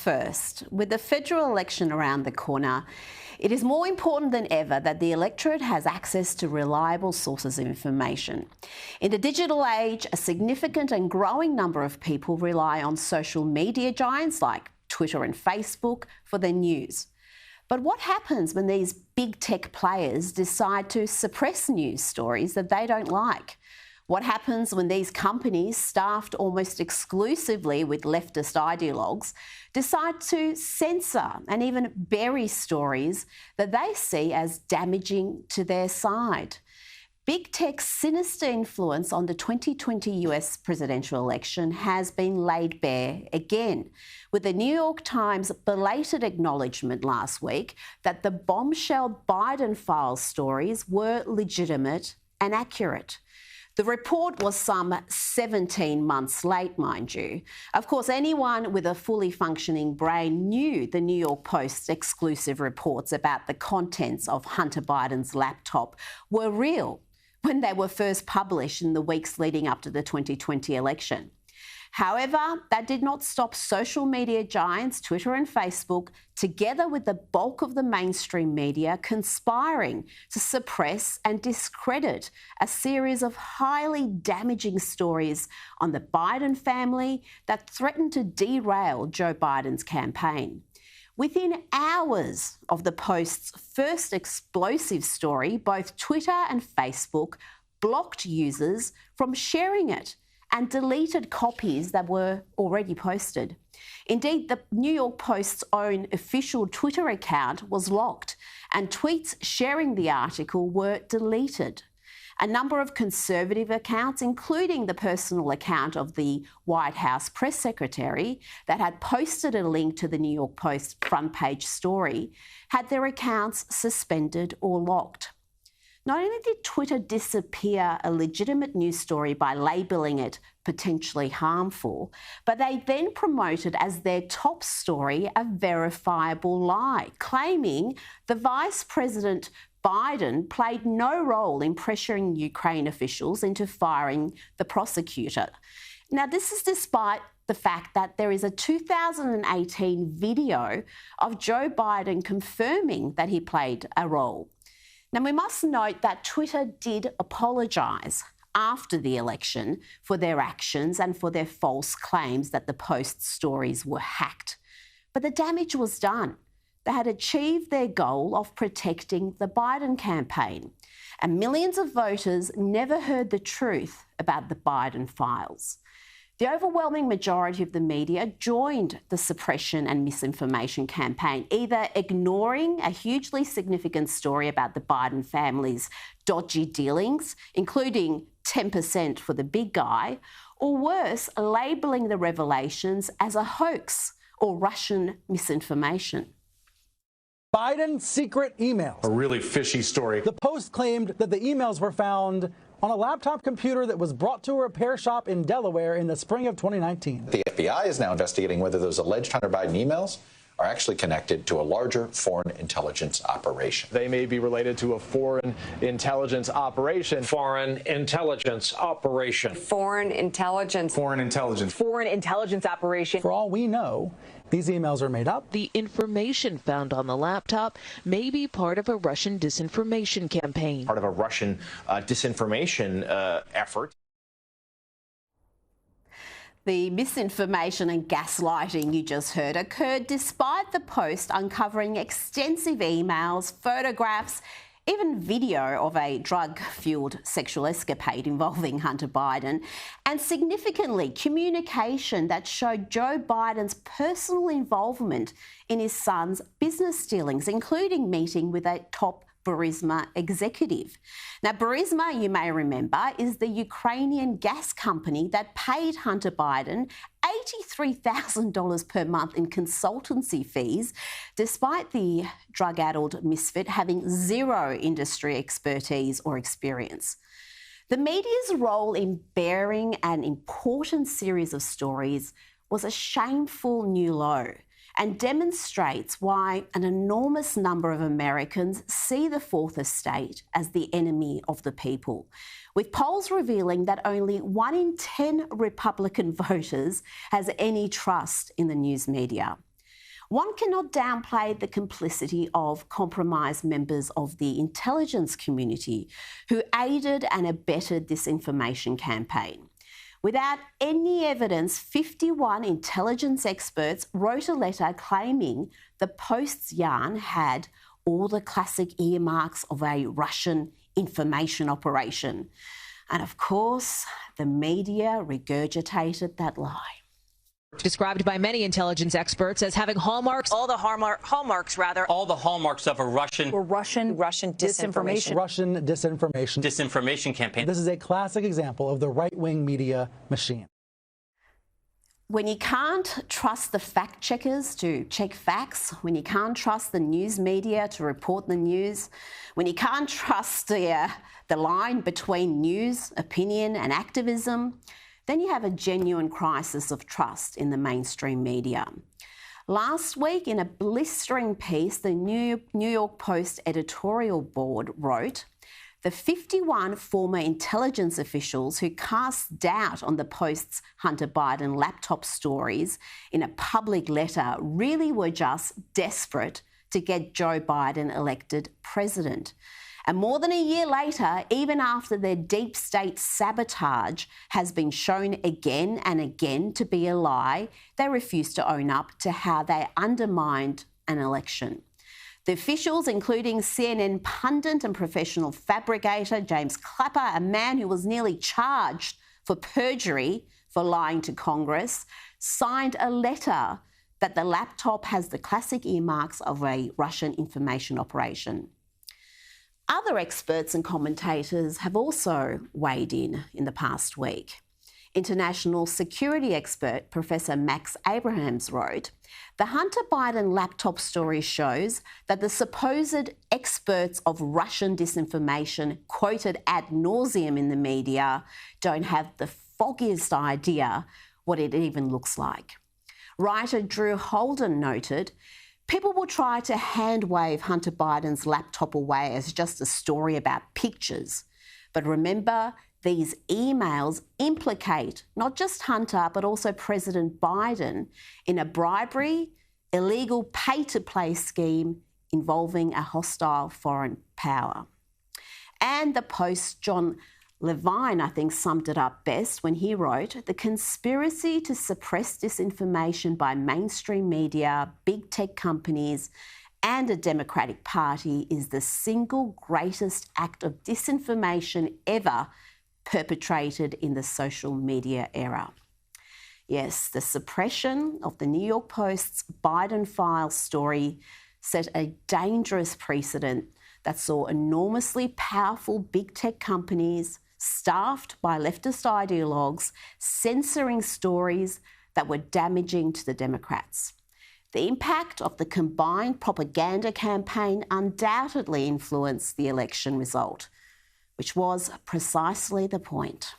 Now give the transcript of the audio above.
first. With the federal election around the corner, it is more important than ever that the electorate has access to reliable sources of information. In the digital age, a significant and growing number of people rely on social media giants like Twitter and Facebook for their news. But what happens when these big tech players decide to suppress news stories that they don't like? What happens when these companies, staffed almost exclusively with leftist ideologues, decide to censor and even bury stories that they see as damaging to their side? Big tech's sinister influence on the 2020 US presidential election has been laid bare again, with the New York Times' belated acknowledgement last week that the bombshell Biden files stories were legitimate and accurate. The report was some 17 months late, mind you. Of course, anyone with a fully functioning brain knew the New York Post's exclusive reports about the contents of Hunter Biden's laptop were real when they were first published in the weeks leading up to the 2020 election. However, that did not stop social media giants, Twitter and Facebook, together with the bulk of the mainstream media, conspiring to suppress and discredit a series of highly damaging stories on the Biden family that threatened to derail Joe Biden's campaign. Within hours of the Post's first explosive story, both Twitter and Facebook blocked users from sharing it and deleted copies that were already posted. Indeed, the New York Post's own official Twitter account was locked, and tweets sharing the article were deleted. A number of conservative accounts, including the personal account of the White House press secretary that had posted a link to the New York Post front page story, had their accounts suspended or locked. Not only did Twitter disappear a legitimate news story by labelling it potentially harmful, but they then promoted as their top story a verifiable lie, claiming the Vice President Biden played no role in pressuring Ukraine officials into firing the prosecutor. Now, this is despite the fact that there is a 2018 video of Joe Biden confirming that he played a role. Now, we must note that Twitter did apologise after the election for their actions and for their false claims that the Post's stories were hacked. But the damage was done. They had achieved their goal of protecting the Biden campaign, and millions of voters never heard the truth about the Biden files. The overwhelming majority of the media joined the suppression and misinformation campaign, either ignoring a hugely significant story about the Biden family's dodgy dealings, including 10% for the big guy, or worse, labelling the revelations as a hoax or Russian misinformation. Biden's secret emails. A really fishy story. The Post claimed that the emails were found on a laptop computer that was brought to a repair shop in Delaware in the spring of 2019. The FBI is now investigating whether those alleged Hunter Biden emails are actually connected to a larger foreign intelligence operation. They may be related to a foreign intelligence operation. Foreign intelligence operation. Foreign intelligence. Foreign intelligence. Foreign intelligence operation. For all we know, these emails are made up. The information found on the laptop may be part of a Russian disinformation campaign. Part of a Russian disinformation effort. The misinformation and gaslighting you just heard occurred despite the Post uncovering extensive emails, photographs, even video of a drug-fueled sexual escapade involving Hunter Biden, and significantly, communication that showed Joe Biden's personal involvement in his son's business dealings, including meeting with a top Burisma executive. Now, Burisma, you may remember, is the Ukrainian gas company that paid Hunter Biden $83,000 per month in consultancy fees, despite the drug-addled misfit having zero industry expertise or experience. The media's role in bearing an important series of stories was a shameful new low, and demonstrates why an enormous number of Americans see the Fourth Estate as the enemy of the people, with polls revealing that only 1 in 10 Republican voters has any trust in the news media. One cannot downplay the complicity of compromised members of the intelligence community who aided and abetted this information campaign. Without any evidence, 51 intelligence experts wrote a letter claiming the Post's yarn had all the classic earmarks of a Russian information operation. And of course, the media regurgitated that lie. Described by many intelligence experts as having hallmarks, all the hallmarks of a Russian disinformation campaign. This is a classic example of the right-wing media machine. When you can't trust the fact checkers to check facts, when you can't trust the news media to report the news, when you can't trust the line between news, opinion and activism, then you have a genuine crisis of trust in the mainstream media. Last week, in a blistering piece, the New York Post editorial board wrote, "The 51 former intelligence officials who cast doubt on the Post's Hunter Biden laptop stories in a public letter really were just desperate to get Joe Biden elected president." And more than a year later, even after their deep state sabotage has been shown again and again to be a lie, they refuse to own up to how they undermined an election. The officials, including CNN pundit and professional fabricator James Clapper, a man who was nearly charged for perjury for lying to Congress, signed a letter that the laptop has the classic earmarks of a Russian information operation. Other experts and commentators have also weighed in the past week. International security expert Professor Max Abrahams wrote, "The Hunter Biden laptop story shows that the supposed experts of Russian disinformation quoted ad nauseum in the media don't have the foggiest idea what it even looks like." Writer Drew Holden noted, "People will try to hand-wave Hunter Biden's laptop away as just a story about pictures. But remember, these emails implicate not just Hunter, but also President Biden in a bribery, illegal pay-to-play scheme involving a hostile foreign power." And the Post's John Levine, I think, summed it up best when he wrote, "The conspiracy to suppress disinformation by mainstream media, big tech companies, and a Democratic Party is the single greatest act of disinformation ever perpetrated in the social media era." Yes, the suppression of the New York Post's Biden files story set a dangerous precedent that saw enormously powerful big tech companies staffed by leftist ideologues censoring stories that were damaging to the Democrats. The impact of the combined propaganda campaign undoubtedly influenced the election result, which was precisely the point.